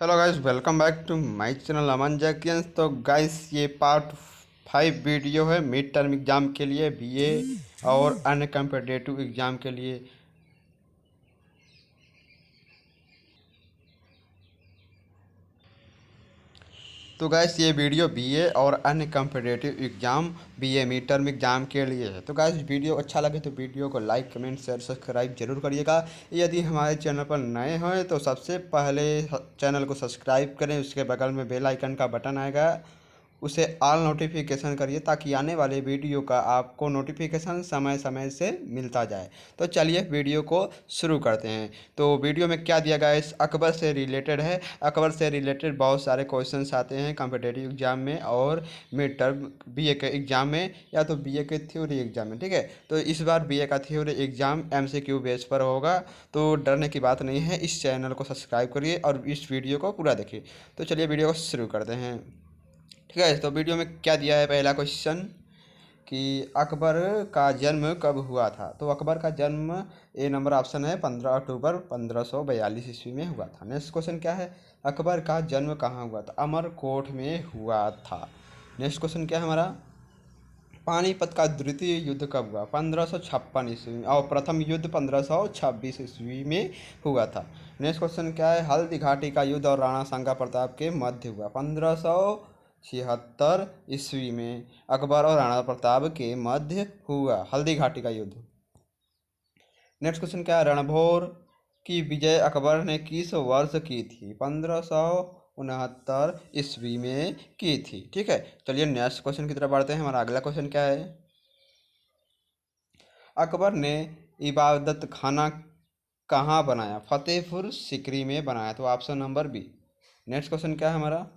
Hello guys, welcome back to my channel Aman जैकियंस। तो guys, ये पार्ट 5 वीडियो है मिड टर्म एग्ज़ाम के लिए, बीए और अन्य कम्पिटिटिव एग्ज़ाम के लिए। तो गाइस, ये वीडियो बीए और अन्य competitive exam, BA mid term exam के लिए है। तो गाइस, वीडियो अच्छा लगे तो वीडियो को लाइक, कमेंट, शेयर, सब्सक्राइब जरूर करिएगा। यदि हमारे चैनल पर नए हैं तो सबसे पहले चैनल को सब्सक्राइब करें, उसके बगल में बेल आइकन का बटन आएगा, उसे ऑल नोटिफिकेशन करिए ताकि आने वाले वीडियो का आपको नोटिफिकेशन समय समय से मिलता जाए। तो चलिए वीडियो को शुरू करते हैं। तो वीडियो में क्या दिया गया है, इस अकबर से रिलेटेड है। अकबर से रिलेटेड बहुत सारे क्वेश्चंस आते हैं कम्पिटिटिव एग्जाम में और मिड टर्म बीए के एग्ज़ाम में, या तो बीए के थ्योरी एग्जाम में। ठीक है, तो इस बार बीए का थ्योरी एग्जाम एमसीक्यू बेस पर होगा, तो डरने की बात नहीं है। इस चैनल को सब्सक्राइब करिए और इस वीडियो को पूरा देखिए। तो चलिए वीडियो को शुरू करते हैं। ठीक है, तो वीडियो में क्या दिया है, पहला क्वेश्चन कि अकबर का जन्म कब हुआ था। तो अकबर का जन्म, ए नंबर ऑप्शन है, 15 अक्टूबर 1542 ईस्वी में हुआ था। नेक्स्ट क्वेश्चन क्या है, अकबर का जन्म कहाँ हुआ था। अमरकोट में हुआ था। नेक्स्ट क्वेश्चन क्या है हमारा, पानीपत का द्वितीय युद्ध कब हुआ। 1556 ईस्वी में, और प्रथम युद्ध 1526 ईस्वी में हुआ था। नेक्स्ट क्वेश्चन क्या है, हल्दी घाटी का युद्ध और राणा सांगा प्रताप के मध्य हुआ। 1576 ईस्वी में अकबर और राणा प्रताप के मध्य हुआ हल्दी घाटी का युद्ध। नेक्स्ट क्वेश्चन क्या है, रणभोर की विजय अकबर ने किस वर्ष की थी। 1569 ईस्वी में की थी। ठीक है, चलिए नेक्स्ट क्वेश्चन की तरफ बढ़ते हैं। हमारा अगला क्वेश्चन क्या है, अकबर ने इबादत खाना कहाँ बनाया। फतेहपुर सिकरी में बनाया। तो option number B. Next question क्या है हमारा,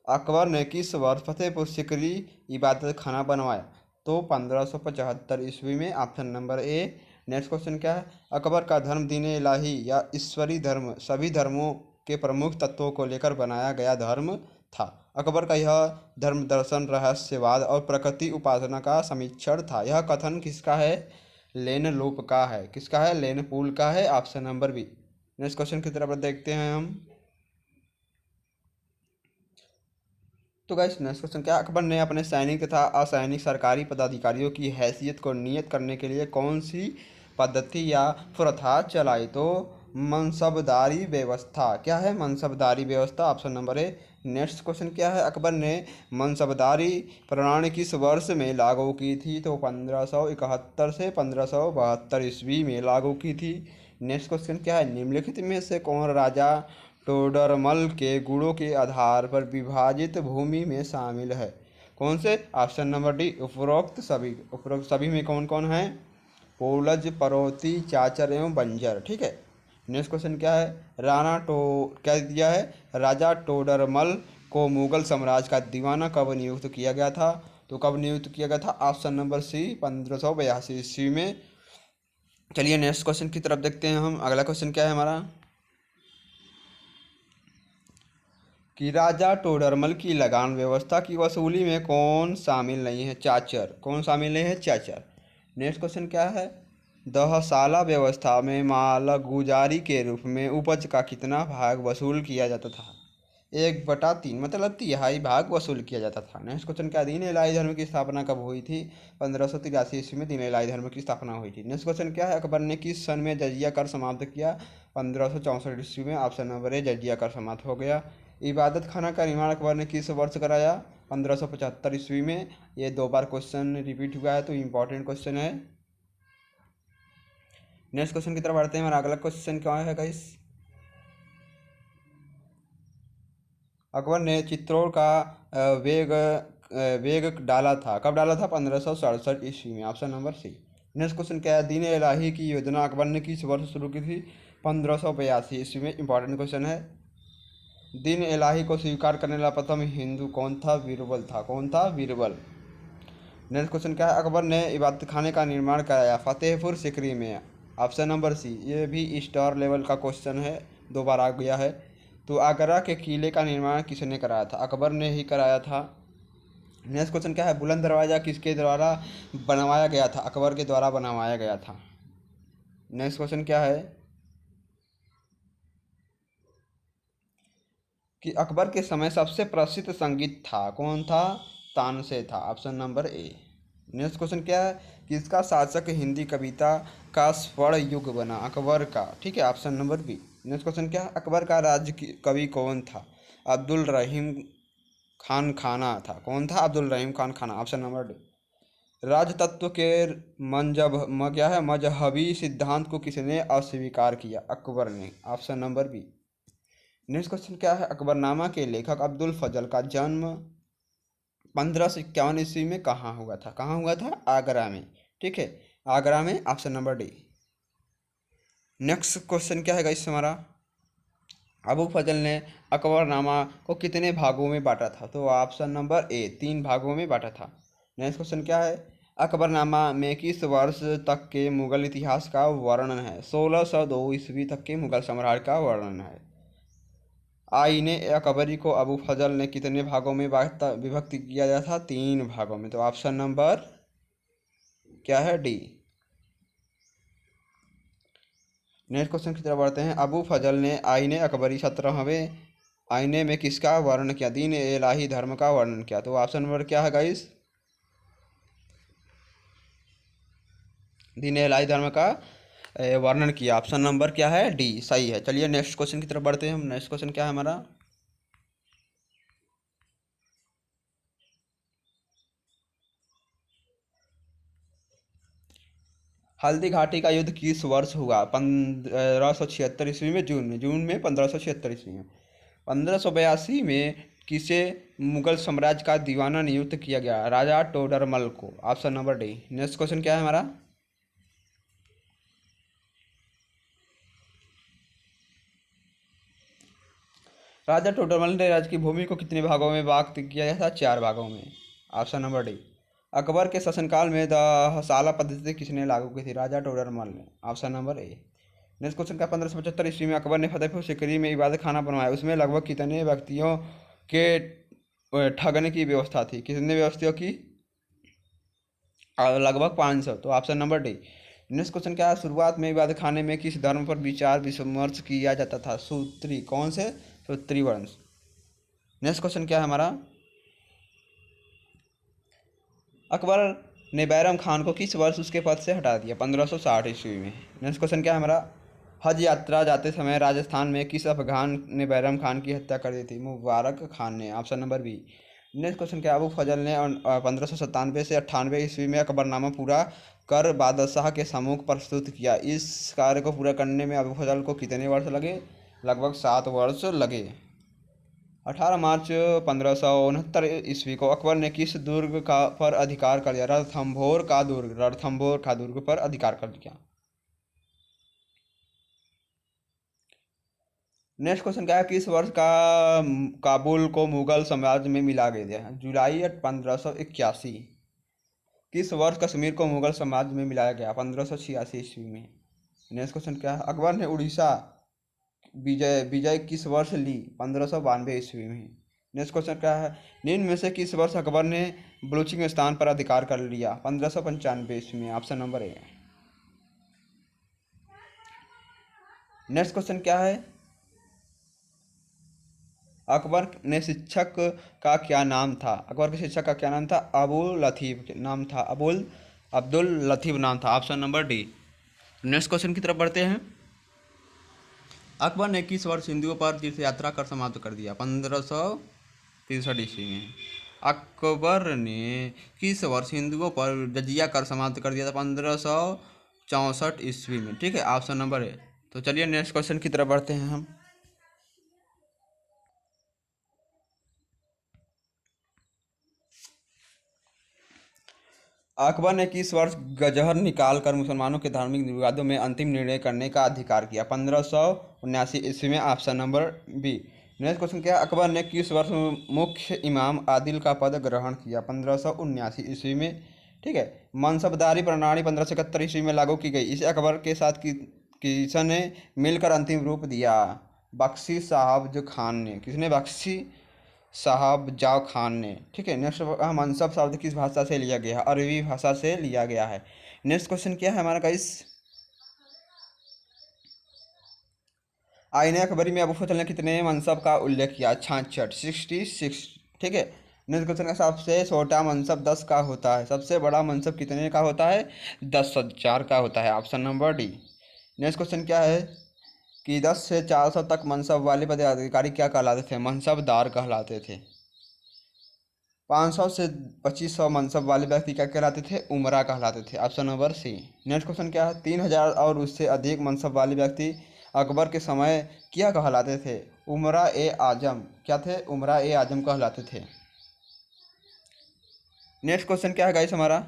अकबर ने किस वर्ष फतेहपुर सिकरी इबादत खाना बनवाया। तो 1575 ईस्वी में। ऑप्शन नंबर ए। नेक्स्ट क्वेश्चन क्या है, अकबर का धर्म दीन इलाही या ईश्वरी धर्म सभी धर्मों के प्रमुख तत्वों को लेकर बनाया गया धर्म था। अकबर का यह धर्म दर्शन, रहस्यवाद और प्रकृति उपासना का समीक्षण था। यह कथन किसका है, लेन लूप का है। किसका है, लेन पूल का है। Option number B. Next question की तरफ देखते हैं हम। तो गाइस, नेक्स्ट क्वेश्चन क्या, अकबर ने अपने सैनिक तथा असैनिक सरकारी पदाधिकारियों की हैसियत को नियत करने के लिए कौन सी पद्धति या प्रथा चलाई। तो मनसबदारी व्यवस्था। क्या है, मनसबदारी व्यवस्था। ऑप्शन नंबर ए। नेक्स्ट क्वेश्चन क्या है, अकबर ने मनसबदारी प्रणाली किस वर्ष में लागू की थी। तो 1571 से 1572 ईस्वी में लागू की थी। नेक्स्ट क्वेश्चन क्या है, निम्नलिखित में से कौन राजा टोडरमल के गुणों के आधार पर विभाजित भूमि में शामिल है। कौन से, ऑप्शन नंबर डी, उपरोक्त सभी में कौन कौन है, पोलज, परौती, चाचर एवं बंजर। ठीक है, नेक्स्ट क्वेश्चन क्या है, क्या दिया है, राजा टोडरमल को मुगल साम्राज्य का दीवाना कब नियुक्त किया गया था। तो कब नियुक्त किया गया था, ऑप्शन नंबर सी, 1582 ईस्वी में। चलिए नेक्स्ट क्वेश्चन की तरफ देखते हैं हम। अगला क्वेश्चन क्या है हमारा, कि राजा टोडरमल की लगान व्यवस्था की वसूली में कौन शामिल नहीं है। चाचर। कौन शामिल नहीं है, चाचर। नेक्स्ट क्वेश्चन क्या है, दहसाला व्यवस्था में मालगुजारी के रूप में उपज का कितना भाग वसूल किया जाता था। 1/3, मतलब तिहाई भाग वसूल किया जाता था। नेक्स्ट क्वेश्चन क्या, दीन इलाही धर्म की स्थापना कब हुई थी। 1583 ईस्वी में दीन इलाही धर्म की स्थापना हुई थी। नेक्स्ट क्वेश्चन क्या है, अकबर ने किस सन में जजिया कर समाप्त किया। 1564 ईस्वी में। ऑप्शन नंबर ए, जजिया कर समाप्त हो गया। इबादत खाना का निर्माण अकबर ने किस वर्ष कराया। 1575 ईस्वी में। ये 2 बार क्वेश्चन रिपीट हुआ है, तो इम्पोर्टेंट क्वेश्चन है। नेक्स्ट क्वेश्चन की तरफ बढ़ते हैं। हमारा अगला क्वेश्चन क्या है गाइस, अकबर ने चित्तौड़ का वेग वेग डाला था। कब डाला था, 1567 ईस्वी में। Option number C. Next question क्या है, दीन इलाही की योजना अकबर ने किस वर्ष शुरू की थी। 1582 ईस्वी में। इंपॉर्टेंट क्वेश्चन है। दीन इलाही को स्वीकार करने वाला प्रथम हिंदू कौन था। बीरबल था। कौन था, बीरबल। नेक्स्ट क्वेश्चन क्या है, अकबर ने इबादत खाने का निर्माण कराया फतेहपुर सिकरी में। Option number C. ये भी स्टार लेवल का क्वेश्चन है, 2 बार आ गया है। तो आगरा के किले का निर्माण किसने कराया था। अकबर ने ही कराया था। नेक्स्ट क्वेश्चन क्या है, बुलंद दरवाज़ा किसके द्वारा बनवाया गया था। अकबर के द्वारा बनवाया गया था। नेक्स्ट क्वेश्चन क्या है, कि अकबर के समय सबसे प्रसिद्ध संगीत था, कौन था? तानसेन था, ऑप्शन नंबर ए। नेक्स्ट क्वेश्चन क्या है? किसका शासक हिंदी कविता का स्वर्ण युग बना? अकबर का, ठीक है, option number B. Next question क्या है? अकबर का कवि कौन था? अब्दुल रहीम खान खाना था, कौन था? अब्दुल रहीम खान खाना, ऑप्शन नंबर डी। राजतत्व के क्या है, मजहबी सिद्धांत को किसने अस्वीकार किया? अकबर ने, option number B. Next question क्या है? अकबरनामा के लेखक अब्दुल फजल का जन्म 1551 ईस्वी में कहाँ हुआ था? कहाँ हुआ था? आगरा में, ठीक है, आगरा में, option number D. Next question क्या है गाइस हमारा? अबू फजल ने अकबरनामा को कितने भागों में बांटा था? तो ऑप्शन नंबर ए, 3 भागों में बांटा था। नेक्स्ट क्वेश्चन क्या है? अकबरनामा में किस वर्ष तक के मुगल इतिहास का वर्णन है? 1602 ईस्वी तक के मुगल सम्राट का वर्णन है। आईने अकबरी को अबू फजल ने कितने भागों में विभक्त किया गया था? 3 भागों में। तो ऑप्शन नंबर क्या है? डी। नेक्स्ट क्वेश्चन की तरफ बढ़ते हैं। अबू फजल ने आईने अकबरी 17वें आईने में किसका वर्णन किया? दीन इलाही धर्म का वर्णन किया। तो ऑप्शन नंबर क्या है गाइस? दीन इलाही धर्म का वर्णन किया, ऑप्शन नंबर क्या है? डी, सही है। चलिए नेक्स्ट क्वेश्चन की तरफ बढ़ते हैं हम। नेक्स्ट क्वेश्चन क्या है हमारा? हल्दी घाटी का युद्ध किस वर्ष हुआ? 1576 ईस्वी में, जून में 1576 ईस्वी में। 1582 में किसे मुगल साम्राज्य का दीवाना नियुक्त किया गया? राजा टोडरमल को, option number D. Next question क्या है हमारा? राजा टोडरमल ने राज्य की भूमि को कितने भागों में विभक्त किया गया था? 4 भागों में, ऑप्शन नंबर डी। अकबर के शासनकाल में दहसाला पद्धति किसने लागू की थी? राजा टोडरमल ने, ऑप्शन नंबर ए। नेक्स्ट क्वेश्चन का 1575 ईस्वी में अकबर ने फतेहपुर सीकरी में इबादत खाना बनवाया, उसमें लगभग कितने व्यक्तियों के ठगने की व्यवस्था थी? कितने व्यक्तियों की? लगभग 500। तो option number D. Next question क्या है? शुरुआत में इबादत खाने में किस धर्म पर विचार विमर्श किया जाता था? सूत्री, कौन से? सूत्री वंश। नेक्स्ट क्वेश्चन क्या है हमारा? अकबर ने बैरम खान को किस वर्ष उसके पद से हटा दिया? 1560 ईस्वी में। नेक्स्ट क्वेश्चन क्या है हमारा? हज यात्रा जाते समय राजस्थान में किस अफगान ने बैरम खान की हत्या कर दी थी? मुबारक खान ने, option number B. Next question क्या है? अबू फजल ने 1597 से 98 ईस्वी में अकबरनामा पूरा कर बादशाह के सम्मुख प्रस्तुत किया। इस कार्य को पूरा करने में अबू फजल को कितने वर्ष लगे? लगभग 7 वर्ष लगे। 18 मार्च 1569 ईस्वी को अकबर ने किस दुर्ग पर अधिकार कर लिया? रणथंभौर का दुर्ग पर अधिकार कर लिया। नेक्स्ट क्वेश्चन क्या है? किस वर्ष का काबुल को मुगल साम्राज्य में मिला गया? जुलाई 1581। किस वर्ष कश्मीर को मुगल साम्राज्य में मिलाया गया? 1586 ईस्वी में। नेक्स्ट क्वेश्चन क्या है? अकबर ने उड़ीसा विजय किस वर्ष ली? 1592 ईस्वी में। नेक्स्ट क्वेश्चन क्या है? निम्न में से किस वर्ष अकबर ने बलूचिस्तान पर अधिकार कर लिया? 1595 ईस्वी में, ऑप्शन नंबर ए। नेक्स्ट क्वेश्चन क्या है? अकबर ने शिक्षक का क्या नाम था? अकबर के शिक्षक का क्या नाम था? अबुल लतीफ नाम था, अब्दुल लतीफ नाम था, option number D. Next question की तरफ बढ़ते हैं। अकबर ने किस वर्ष हिंदुओं पर तीर्थ यात्रा कर समाप्त कर दिया? 1563 ईस्वी में। अकबर ने किस वर्ष हिंदुओं पर जजिया कर समाप्त कर दिया था? 1564 ईस्वी में, ठीक है, ऑप्शन नंबर ए। तो चलिए नेक्स्ट क्वेश्चन की तरफ बढ़ते हैं हम। अकबर ने किस वर्ष गजहर निकालकर मुसलमानों के धार्मिक विवादों में अंतिम निर्णय करने का अधिकार किया? 1579 ईस्वी में, option number B. Next question क्या है? अकबर ने किस वर्ष मुख्य इमाम आदिल का पद ग्रहण किया? 1579 ईस्वी में, ठीक है। मनसबदारी प्रणाली 1571 ईस्वी में लागू की गई। इसे अकबर के साथ किसने मिलकर अंतिम रूप दिया? बख्शी साहब जो खान ने। किसने? बख्शी साहब जाव खान ने, ठीक है। नेक्स्ट, मनसब शब्द किस भाषा से लिया गया है? अरबी भाषा से लिया गया है। नेक्स्ट क्वेश्चन क्या है हमारा गाइस? आईने अकबरी में अबू फजल ने कितने मनसब का उल्लेख किया? 66, 66। ठीक है। नेक्स्ट क्वेश्चन का सबसे छोटा मनसब 10 का होता है, सबसे बड़ा मनसब कितने का होता है? 10,000 का होता है। Option number D. Next question क्या है कि 10 से 400 तक मनसब वाले पदाधिकारी क्या कहलाते थे? मनसबदार कहलाते थे। 500 से 2500 मनसब वाले व्यक्ति क्या कहलाते थे? उमरा कहलाते थे। Option number C. Next question क्या है? 3000 और उससे अधिक मनसब वाले व्यक्ति अकबर के समय क्या कहलाते थे? उमरा ए आजम। क्या थे? उमरा ए आजम कहलाते थे। नेक्स्ट क्वेश्चन क्या है गाइस हमारा?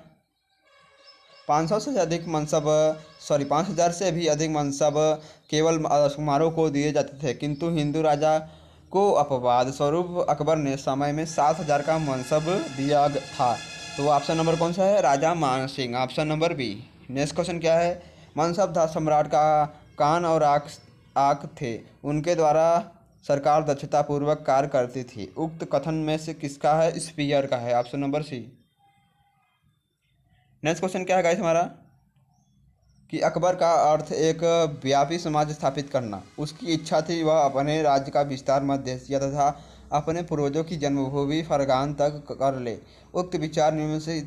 500 से अधिक मनसब 5000 से भी अधिक मनसब केवल राजकुमारों को दिए जाते थे, किंतु हिंदू राजा को अपवाद स्वरूप अकबर ने समय में 7000 का मनसब दिया था। तो ऑप्शन नंबर कौन सा है? Raja Man Singh. Option number B. Next question क्या है? मनसबदार सम्राट का कान और आँख थे, उनके द्वारा सरकार दक्षतापूर्वक कार्य करती थी। उक्त कथन में से किसका है? स्पीयर का है। Option number C. Next question क्या है गाइस हमारा कि अकबर का अर्थ एक व्यापी समाज स्थापित करना। उसकी इच्छा थी वह अपने राज्य का विस्तार मध्य एशिया तथा अपने पूर्वजों की जन्मभूमि फरगान तक कर ले। उक्त विचार निम्न से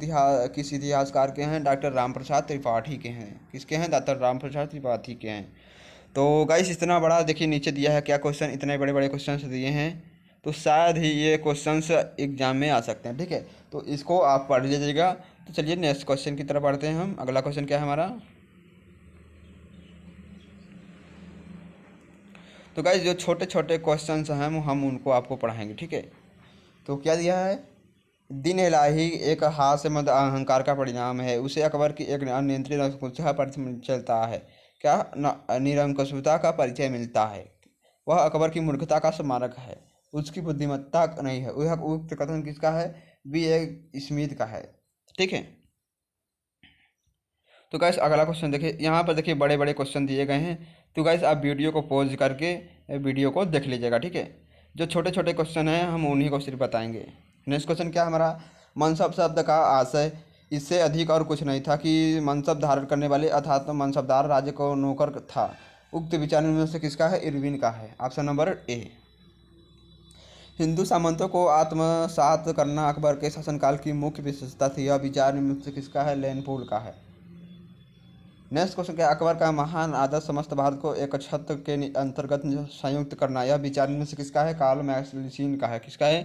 किस इतिहासकार के हैं? डॉक्टर रामप्रसाद त्रिपाठी के हैं। किसके हैं? डॉक्टर रामप्रसाद त्रिपाठी के हैं। तो गाइस इतना बड़ा देखिए नीचे दिया है क्या क्वेश्चन, इतने बड़े बड़े क्वेश्चन दिए हैं, तो शायद ही ये क्वेश्चंस एग्जाम में आ सकते हैं। ठीक है, तो इसको आप पढ़ लीजिएगा। तो चलिए नेक्स्ट क्वेश्चन की तरफ बढ़ते हैं हम। अगला क्वेश्चन क्या है हमारा? तो गाइस जो छोटे छोटे क्वेश्चंस हैं हम उनको आपको पढ़ाएंगे। ठीक है, तो क्या दिया है? दिन इलाही एक हास्यमद अहंकार का परिणाम है, उसे अकबर की एक अनियंत्रित नपुंसकता पर चलता है। क्या निरंकुशता का परिचय मिलता है? वह अकबर की मूर्खता का स्मारक है, उसकी बुद्धिमत्ता नहीं है। वह उक्त कथन किसका है? बी ए स्मिथ का है। ठीक है, तो गाइस अगला क्वेश्चन देखिए, यहाँ पर देखिए बड़े बड़े क्वेश्चन दिए गए हैं। तो गाइस आप वीडियो को पॉज करके वीडियो को देख लीजिएगा। ठीक है, जो छोटे छोटे क्वेश्चन हैं हम उन्हीं को सिर्फ बताएंगे। नेक्स्ट क्वेश्चन क्या है हमारा? मनसब शब्द का आशय इससे अधिक और कुछ नहीं था कि मनसब धारण करने वाले अर्थात मनसबदार राज्य को नौकर था। उक्त विचार में से किसका है? इरविन का है। Option number A. हिंदू सामंतों को आत्मसात करना अकबर के शासनकाल की मुख्य विशेषता थी। यह विचार निम्न से किसका है? लेनपोल का है। नेक्स्ट क्वेश्चन क्या? अकबर का महान आदर्श समस्त भारत को एक छत्र के अंतर्गत संयुक्त करना। यह विचार में से किसका है? कार्ल मैक्सिलिन का है। किसका है?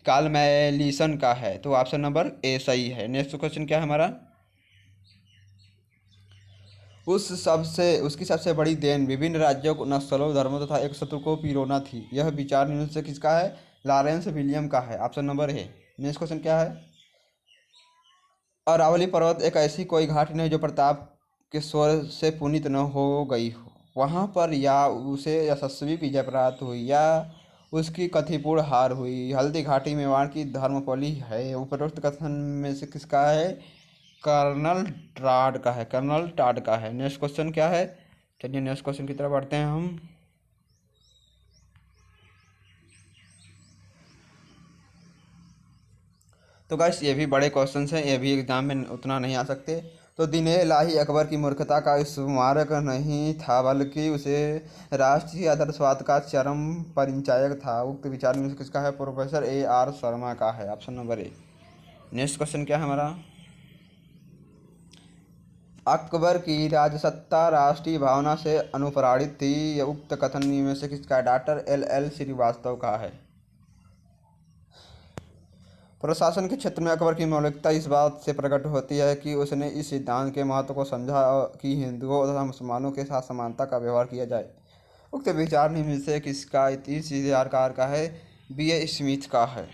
कार्ल मैलिसन का है। तो ऑप्शन नंबर ए सही है। नेक्स्ट क्वेश्चन क्या है हमारा? उसकी सबसे बड़ी देन विभिन्न राज्यों को नस्लों धर्मों तथा एक शत्रु को पिरोना थी। यह विचार निम्न से किसका है? लॉरेंस विलियम का है। ऑप्शन नंबर ए। नेक्स्ट क्वेश्चन क्या है? अरावली पर्वत एक ऐसी कोई घाटी नहीं जो प्रताप के स्वर से पुनीत न हो गई हो। वहाँ पर या उसे यशस्वी विजय प्राप्त हुई या उसकी कथिपूर्ण हार हुई। हल्दी घाटी मेवाड़ की धर्मपली है। उपरोक्त कथन में से किसका है? कर्नल ट्राड का है। कर्नल टाड का है। नेक्स्ट क्वेश्चन क्या है? चलिए नेक्स्ट क्वेश्चन की तरफ बढ़ते हैं हम। तो गाइस ये भी बड़े क्वेश्चंस हैं, ये भी एग्जाम में उतना नहीं आ सकते। तो दिने इलाही अकबर की मूर्खता का स्मारक नहीं था, बल्कि उसे राष्ट्रीय आदर्शवाद का चरम परिचायक था। उक्त विचार में से किसका है? प्रोफेसर ए आर शर्मा का है। ऑप्शन नंबर ए। नेक्स्ट क्वेश्चन क्या है हमारा? अकबर की राजसत्ता राष्ट्रीय भावना से अनुप्राणित थी। उक्त कथन में से किसका है? डॉक्टर एल एल श्रीवास्तव का है। प्रशासन के क्षेत्र में अकबर की मौलिकता इस बात से प्रकट होती है कि उसने इस सिद्धांत के महत्व को समझा कि हिंदुओं तथा मुसलमानों के साथ समानता का व्यवहार किया जाए। उक्त विचार निम्न से किसका इतिहासकार का है? बी ए स्मिथ का है।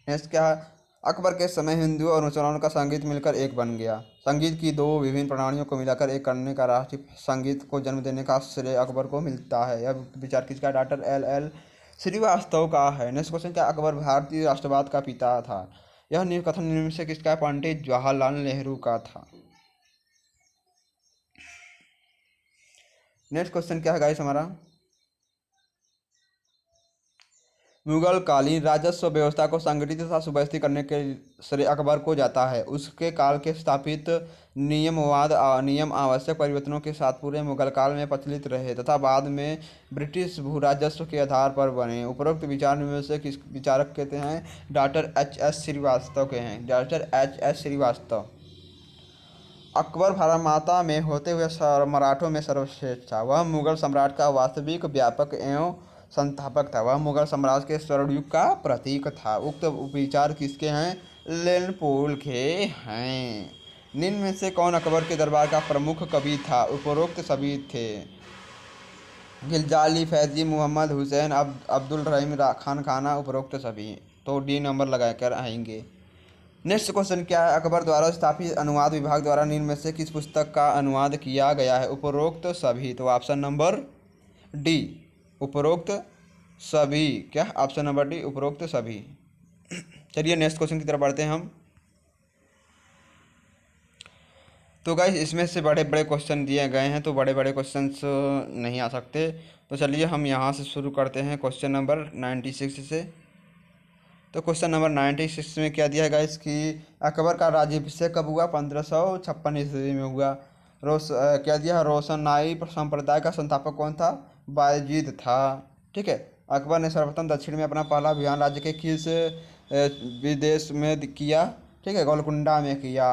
नेक्स्ट क्या है? अकबर के समय हिंदू और मुसलमानों का संगीत मिलकर एक बन गया। संगीत की दो विभिन्न प्रणालियों को मिलाकर एक करने का राष्ट्रीय संगीत को जन्म देने का श्रेय अकबर को मिलता है। यह विचार किसका? डॉक्टर एल एल श्रीवास्तव का है। नेक्स्ट क्वेश्चन क्या? अकबर भारतीय राष्ट्रवाद का पिता था। यह कथन निम्न से किसका? पंडित जवाहरलाल नेहरू का था। नेक्स्ट क्वेश्चन क्या है गाइस हमारा? मुगल कालीन राजस्व व्यवस्था को संगठित तथा सुव्यवस्थित करने के श्रेय अकबर को जाता है। उसके काल के स्थापित नियम आवश्यक परिवर्तनों के साथ पूरे मुगल काल में प्रचलित रहे तथा बाद में ब्रिटिश भू राजस्व के आधार पर बने। उपरोक्त विचार में से किस विचारक कहते हैं? Doctor H.S. श्रीवास्तव के हैं। Doctor H.S. श्रीवास्तव। अकबर भारमाता में होते हुए मराठों में सर्वश्रेष्ठ था। वह मुगल सम्राट का वास्तविक व्यापक एवं संस्थापक था। वह मुगल साम्राज्य के स्वर्णयुग का प्रतीक था। उक्त विचार किसके हैं? लेनपोल के हैं। निम्न में से कौन अकबर के दरबार का प्रमुख कवि था? उपरोक्त सभी थे। गिलजाली, फैजी, मोहम्मद हुसैन, अब्दुल रहीम खान खाना, उपरोक्त सभी। तो डी नंबर लगा कर आएंगे। नेक्स्ट क्वेश्चन क्या है? अकबर द्वारा स्थापित अनुवाद विभाग द्वारा निम्न में से किस पुस्तक का अनुवाद किया गया है? उपरोक्त सभी। तो ऑप्शन नंबर डी, उपरोक्त सभी। क्या? ऑप्शन नंबर डी, उपरोक्त सभी। चलिए नेक्स्ट क्वेश्चन की तरफ बढ़ते हैं हम। तो गाइस इसमें से बड़े बड़े क्वेश्चन दिए गए हैं, तो बड़े बड़े क्वेश्चंस नहीं आ सकते। तो चलिए हम यहाँ से शुरू करते हैं क्वेश्चन नंबर 96 से। तो क्वेश्चन नंबर 96 में क्या दिया है गाइस कि अकबर का राज्याभिषेक कब हुआ? 1556 ईस्वी में हुआ। क्या दिया? रोशनाई संप्रदाय का संस्थापक कौन था? बायजीद था। ठीक है। अकबर ने सर्वप्रथम दक्षिण में अपना पहला अभियान राज्य के किस विदेश में किया? ठीक है, गोलकुंडा में किया।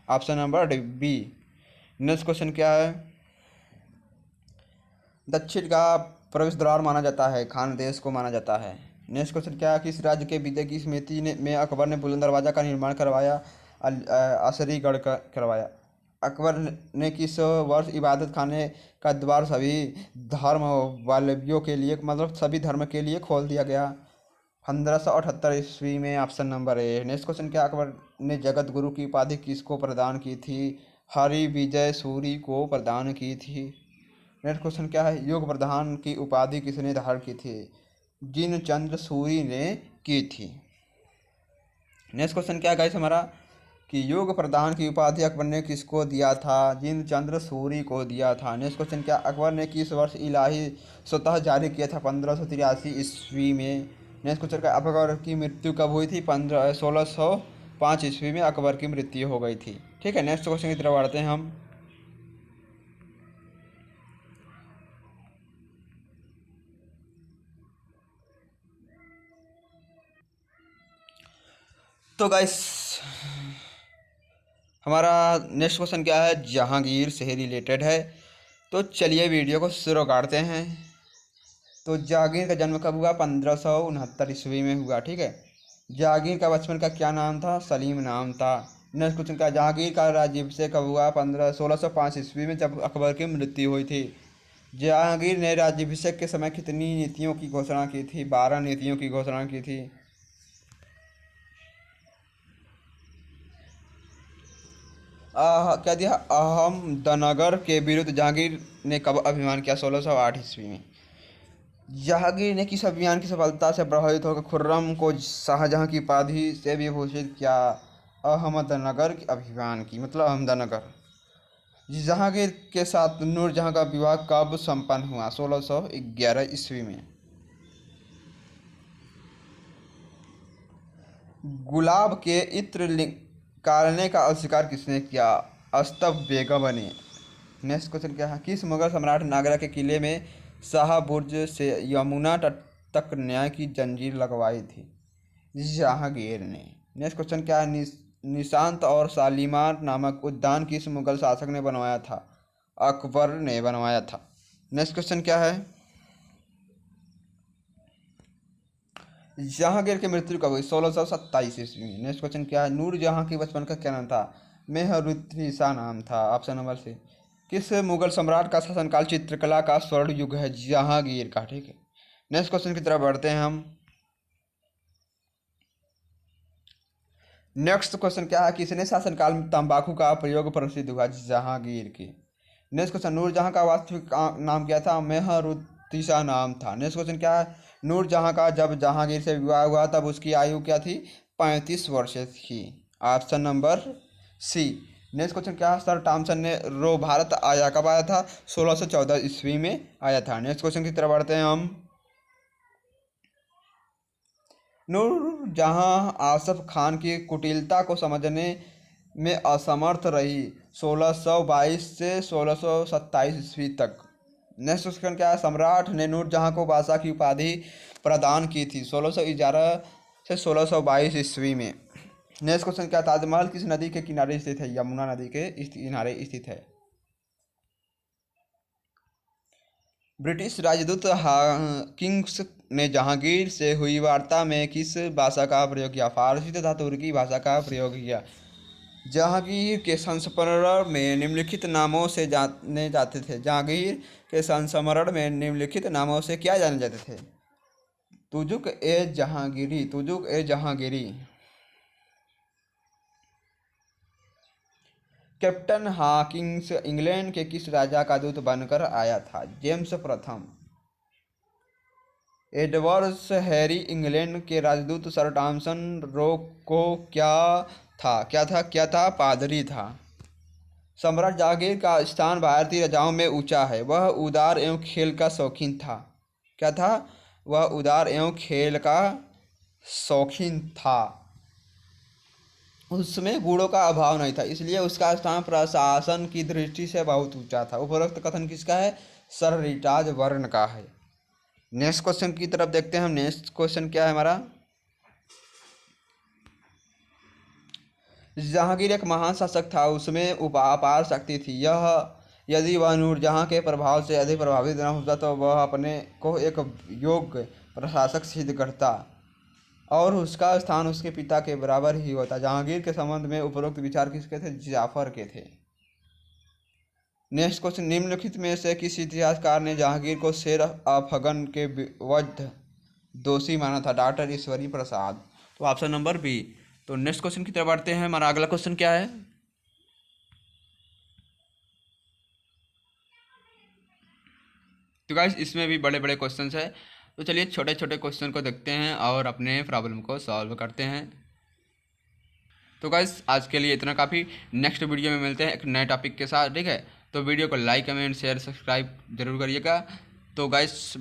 Option number B. Next question क्या है? दक्षिण का प्रवेश द्वार माना जाता है, खान देश को माना जाता है। नेक्स्ट क्वेश्चन क्या है? किस राज्य के विजय की स्मृति में अकबर ने बुलंद दरवाजा का निर्माण करवाया? असरीगढ़ का करवाया। अकबर ने किस वर्ष इबादत खाने का द्वार सभी धर्मावलंबियों के लिए, मतलब सभी धर्म के लिए खोल दिया गया? 1578 ईस्वी में। ऑप्शन नंबर ए। नेक्स्ट क्वेश्चन क्या? अकबर ने जगत गुरु की उपाधि किसको प्रदान की थी? हरि विजय सूरी को प्रदान की थी। नेक्स्ट क्वेश्चन क्या है? योग प्रधान की उपाधि किसने धारण की थी? जिनचंद्र सूरी ने की थी। नेक्स्ट क्वेश्चन क्या गाइस हमारा कि योग प्रधान की उपाधि अकबर ने किसको दिया था? जिनचंद्र सूरी को दिया था। नेक्स्ट क्वेश्चन क्या? अकबर ने किस वर्ष इलाही स्वतः जारी किया था? 1583 ईस्वी में। नेक्स्ट क्वेश्चन क्या? अकबर की मृत्यु कब हुई थी? 1605 ईस्वी में अकबर की मृत्यु हो गई थी। ठीक है। नेक्स्ट क्वेश्चन की तरफ बढ़ते हैं हम। तो गाइस हमारा नेक्स्ट क्वेश्चन क्या है? जहांगीर से रिलेटेड है। तो चलिए वीडियो को शुरू करते हैं। तो जहांगीर का जन्म कब हुआ? 1569 ईस्वी में हुआ। ठीक है। जहांगीर का बचपन का क्या नाम था? सलीम नाम था। नेक्स्ट क्वेश्चन क्या? जहांगीर का राज्याभिषेक कब हुआ? 1605 ईस्वी में, जब अकबर की मृत्यु हुई थी। जहांगीर ने राज्याभिषेक के समय कितनी नीतियों की घोषणा की थी? 12 नीतियों की घोषणा की थी। क्या दिया? अहमदनगर के विरुद्ध जहांगीर ने कब अभियान किया? 1608 ईस्वी में। जहांगीर ने किस अभियान की सफलता से प्रभावित होकर खुर्रम को शाहजहां की उपाधि से भी भूषित किया? अहमदनगर के अभियान की, मतलब अहमदनगर। जहांगीर के साथ नूरजहां का विवाह कब संपन्न हुआ? 1611 ईस्वी में। गुलाब के इत्र निकालने का आविष्कार किसने किया? अस्तफ बेगम ने। नेक्स्ट क्वेश्चन क्या है? किस मुगल सम्राट ने आगरा के किले में शाह बुर्ज से यमुना तट तक न्याय की जंजीर लगवाई थी? जहांगीर ने। नेक्स्ट क्वेश्चन क्या है? निशांत और शालीमार नामक उद्यान किस मुगल शासक ने बनवाया था? अकबर ने बनवाया था। नेक्स्ट क्वेश्चन क्या है? जहांगीर की मृत्यु कब हुई? 1627 ईस्वी में। नेक्स्ट क्वेश्चन क्या है? नूरजहां के बचपन का क्या नाम था? मेहरुन्निसा नाम था। Option number C. किस मुगल सम्राट का शासनकाल चित्रकला का स्वर्ण युग है? जहांगीर का। ठीक है। नेक्स्ट क्वेश्चन की तरफ बढ़ते हैं हम। नेक्स्ट क्वेश्चन क्या है? किसने शासनकाल में तंबाकू का प्रयोग प्रसिद्ध हुआ? जहांगीर की। नेक्स्ट क्वेश्चन, नूरजहां का वास्तविक नाम क्या था? मेहरुन्निसा नाम था। नेक्स्ट क्वेश्चन क्या है? नूरजहां का जब जहांगीर से विवाह हुआ तब उसकी आयु क्या थी? 35 वर्ष थी। Option number C. Next question क्या है? सर थॉमसन ने भारत आया कब आया था? 1614 ईस्वी में आया था। नेक्स्ट क्वेश्चन की तरफ बढ़ते हैं हम। नूरजहाँ आसफ खान की कुटिलता को समझने में असमर्थ रही 1622 से 1627 ईस्वी तक। नेक्स्ट क्वेश्चन क्या है? सम्राट ने नूरजहाँ को बादशाह की उपाधि प्रदान की थी 1611 से 1622 ईस्वी में। नेक्स्ट क्वेश्चन क्या? ताजमहल किस नदी के किनारे स्थित है? यमुना नदी के किनारे स्थित है। ब्रिटिश राजदूत किंग्स ने जहांगीर से हुई वार्ता में किस भाषा का प्रयोग किया? फारसी तथा तुर्की भाषा का प्रयोग किया। जहांगीर के संस्मरण में निम्नलिखित नामों से जाने जाते थे। जहांगीर के संस्मरण में निम्नलिखित नामों से क्या जाने जाते थे? तुजुक ए जहांगीरी, तुजुक ए जहांगीरी। कैप्टन हॉकिंस इंग्लैंड के किस राजा का दूत बनकर आया था? जेम्स प्रथम। एडवर्ड्स हैरी इंग्लैंड के राजदूत सर थॉमसन रो को क्या था? पादरी था। सम्राट जहांगीर का स्थान भारतीय राजाओं में ऊंचा है। वह उदार एवं खेल का शौकीन था। क्या था? वह उदार एवं खेल का शौकीन था। उसमें गुणों का अभाव नहीं था, इसलिए उसका स्थान प्रशासन की दृष्टि से बहुत ऊंचा था। उपरोक्त कथन किसका है? सर रिचार्ड बर्न का है। नेक्स्ट क्वेश्चन की तरफ देखते हैं हम। नेक्स्ट क्वेश्चन क्या है हमारा? जहांगीर एक महान शासक था, उसमें अपार शक्ति थी। यदि वह नूरजहाँ के प्रभाव से अधिक प्रभावित न होता तो वह अपने को एक योग्य प्रशासक सिद्ध करता और उसका स्थान उसके पिता के बराबर ही होता। जहांगीर के संबंध में उपरोक्त विचार किसके थे? जाफर के थे। नेक्स्ट क्वेश्चन, निम्नलिखित में से किस इतिहासकार ने जहांगीर को शेर अफगन के वध दोषी माना था? डॉक्टर ईश्वरी प्रसाद। तो ऑप्शन नंबर बी। तो नेक्स्ट क्वेश्चन की तरफ बढ़ते हैं। हमारा अगला क्वेश्चन क्या है? तो गाइस इसमें भी बड़े बड़े क्वेश्चन है, तो चलिए छोटे छोटे क्वेश्चन को देखते हैं और अपने प्रॉब्लम को सॉल्व करते हैं। तो गाइस आज के लिए इतना काफ़ी। नेक्स्ट वीडियो में मिलते हैं एक नए टॉपिक के साथ, ठीक है? तो वीडियो को लाइक कमेंट शेयर सब्सक्राइब जरूर करिएगा। तो गाइस